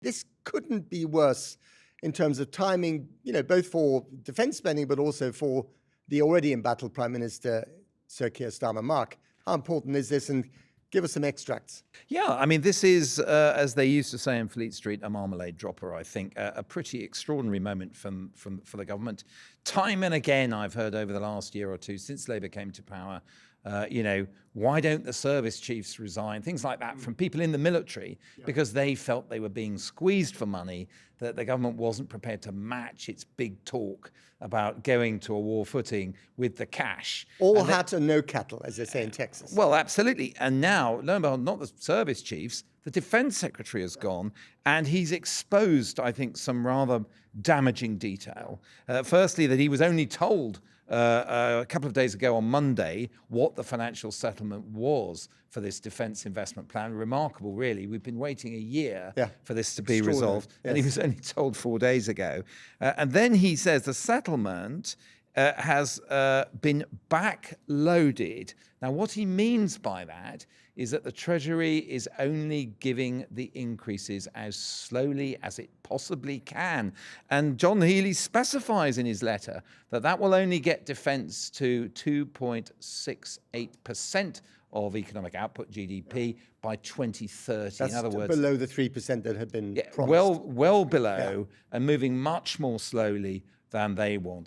This couldn't be worse in terms of timing, both for defense spending, but also for the already embattled Prime Minister, Sir Keir Starmer. Mark, how important is this? And give us some extracts. Yeah, I mean, this is, as they used to say in Fleet Street, a marmalade dropper, I think. A pretty extraordinary moment for the government. Time and again, I've heard over the last year or two, since Labour came to power, why don't the service chiefs resign? Things like that from people in the military, because they felt they were being squeezed for money, that the government wasn't prepared to match its big talk about going to a war footing with the cash. All hat and no cattle, as they say in Texas. Well, absolutely. And now, lo and behold, not the service chiefs, the defense secretary has gone, and he's exposed, I think, some rather damaging detail. Firstly, that he was only told a couple of days ago on Monday what the financial settlement was for this defense investment plan. Remarkable, really. We've been waiting a year for this to be resolved, and he was only told 4 days ago. And then he says the settlement has been backloaded. Now, what he means by that is that the Treasury is only giving the increases as slowly as it possibly can. And John Healey specifies in his letter that that will only get defence to 2.68% of economic output, GDP, by 2030. That's in other words, below the 3% that had been promised. well below, and moving much more slowly than they want.